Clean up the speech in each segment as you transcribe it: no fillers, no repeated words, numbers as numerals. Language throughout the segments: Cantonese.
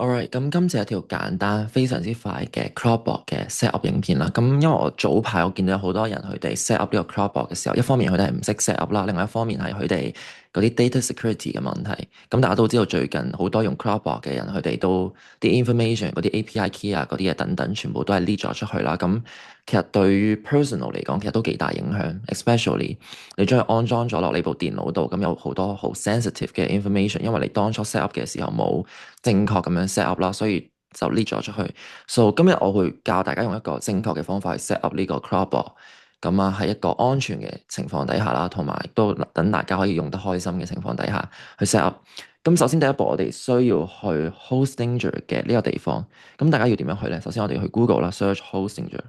Alright，咁今次係一條簡單、非常之快嘅 Cloudboard 嘅 set up 影片啦。咁因為我早排我見到有好多人佢哋 set up 呢個 Cloudboard 嘅時候，一方面佢哋係唔識 set up 啦，另外一方面係佢哋嗰啲 data security 嘅問題。咁大家都知道最近好多用 Cloudboard 嘅人，佢哋都啲 information 嗰啲 API key 啊嗰啲嘢等等，全部都係 leak 咗出去啦。咁其實對於 personal 嚟講，其實都幾大影響，especially 你將佢安裝咗落你部電腦度，咁有好多好 sensitive 嘅 information，因為你當初 set up 嘅時候冇正確咁樣 set up 啦，所以就 leak 咗出去。So 今日我會教大家用一個正確嘅方法去 set up 呢個 Cloudboard，咁啊喺一個安全嘅情況底下啦，同埋都等大家可以用得開心嘅情況底下去 set up。咁首先第一步，我哋需要去 Hostinger 嘅呢個地方。咁大家要點樣去呢？首先我哋去 Google 啦，search Hostinger，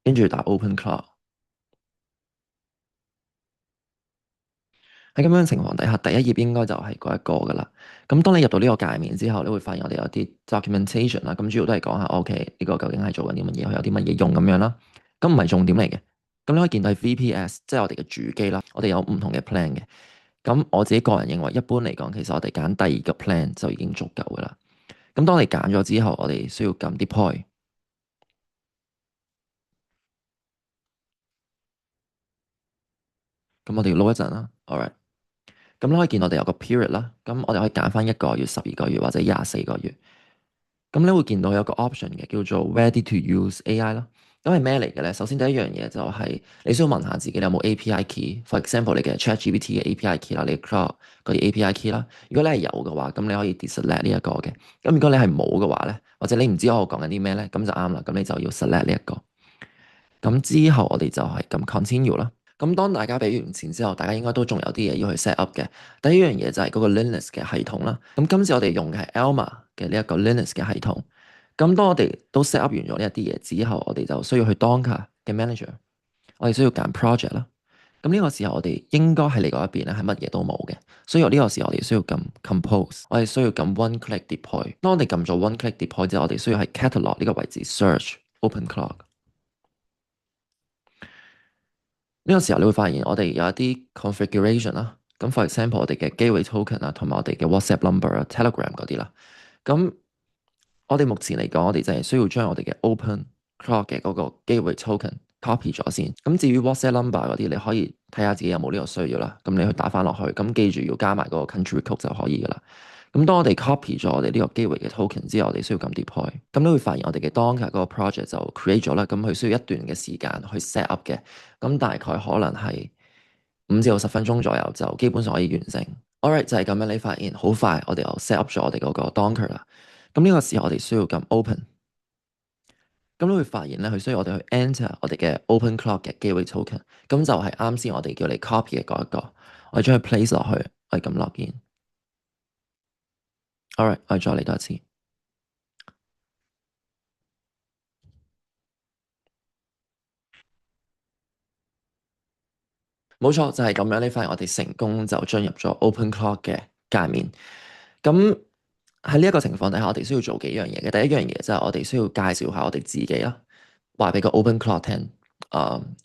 跟住打 OpenCloud。喺咁樣嘅情況底下，第一頁應該就係嗰一個噶啦。咁當你入到呢個界面之後，你會發現我哋有啲 documentation 啦，咁主要都係講下 OK 呢個究竟係做緊啲乜嘢，佢有啲乜嘢用咁樣啦。咁唔係重點嚟嘅。咁你可以見到係 VPS，即係我哋嘅主機啦。我哋有唔同嘅 plan 嘅。咁我自己個人認為，一般嚟講，其實我哋揀第二個 plan 就已經足夠噶啦。咁當你揀咗之後，我哋需要撳 deploy。咁我哋要 load 一陣啦。Alright。咁你可以見我哋有個 period 啦。咁我哋可以揀翻1個月、12個月或者24個月。咁你會見到有個 option 嘅，叫做 Ready to Use AI 啦。咁係咩嚟嘅咧？首先第一樣嘢就係你需要問下自己你有冇 API key。For example，你嘅 ChatGPT 嘅 API key 啦，你 Cloud 嗰啲 API key 啦。如果你係有嘅話，咁你可以 deselect 呢一個嘅。咁如果你係冇嘅話咧，或者你唔知我講緊啲咩咧，咁就啱啦。咁你就要 select 呢一個。咁之後我哋就係撳 Continue 啦。咁當大家俾完錢之後，大家應該都仲有啲嘢要去 set up 嘅。第一樣嘢就係嗰個 Linux 嘅系統啦。咁今次我哋用嘅係 Alma 嘅呢一個 Linux 嘅系統。咁當我哋都 set up 完咗呢一啲嘢之後，我哋就需要去 Docker 嘅 Manager，我哋需要揀 Project 啦。咁呢個時候我哋應該係嚟嗰一邊咧，係乜嘢都冇嘅。所以呢個時候我哋需要撳 Compose，我哋需要撳 One Click Deploy。當我哋撳咗 One Click Deploy 之後，我哋需要喺 Catalog 呢個位置 Search OpenCloud。呢個時候你會發現我哋有一啲 configuration 啦，咁 for example 我哋嘅 gateway token 啊，同埋我哋嘅 WhatsApp number 啊、Telegram 嗰啲啦。咁我哋目前嚟講，我哋就係需要將我哋嘅 OpenCloud 嘅嗰個 gateway token copy 咗先。咁至於 WhatsApp number 嗰啲，你可以睇下自己有冇呢個需要啦。咁你去打翻落去，咁記住要加埋嗰個 country code 就可以噶啦。咁當我哋 copy 咗我哋呢個 gateway 嘅 token 之後，我哋需要撳 deploy。咁你會發現我哋嘅 Docker 嗰個 project 就 create 咗啦。咁佢需要一段嘅時間去 set up 嘅。咁大概可能係5至10分鐘左右，就基本上可以完成。Alright，就係咁樣，你發現好快，我哋又 set up 咗我哋嗰個 Docker 啦。咁呢個時候我哋需要撳 open。咁你會發現咧，佢需要我哋去 enter 我哋嘅 OpenCloud 嘅 gateway token。咁就係啱先我哋叫你 copy 嘅嗰一個，我哋將佢 place 落去，我哋撳 login。Alright，我哋再嚟多一次。冇錯，就係咁樣。你發現我哋成功就進入咗 OpenCloud 嘅界面。咁喺呢一個情況底下，我哋需要做幾樣嘢嘅。第一樣嘢就係我哋需要介紹下我哋自己啦，話俾個 OpenCloud 聽。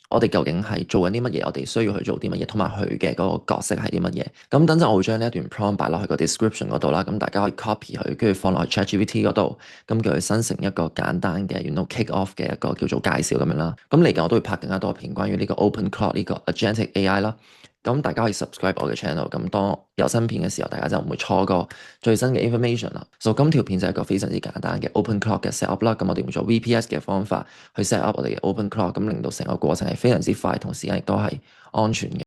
我哋究竟係做緊啲乜嘢？我哋需要去做啲乜嘢？同埋佢嘅嗰個角色係啲乜嘢？咁等陣我會將呢一段 prompt 擺落去個 description 嗰度啦。咁大家可以 copy 佢，跟住放落去 ChatGPT 嗰度，咁叫佢生成一個簡單嘅kick off 嘅一個叫做介紹咁樣啦。咁嚟緊我都會拍更加多片關於呢個 OpenCloud 呢個 Agentic AI 啦。咁大家可以 subscribe 我嘅 channel，咁當有新片嘅時候，大家就唔會錯過最新嘅 information 啦。所以今條片就係一個非常之簡單嘅 OpenCloud 嘅 set up 啦。咁我哋用咗 VPS 嘅方法去 set up 我哋嘅 OpenCloud，咁令到成個過程係非常之快，同時間亦都係安全嘅。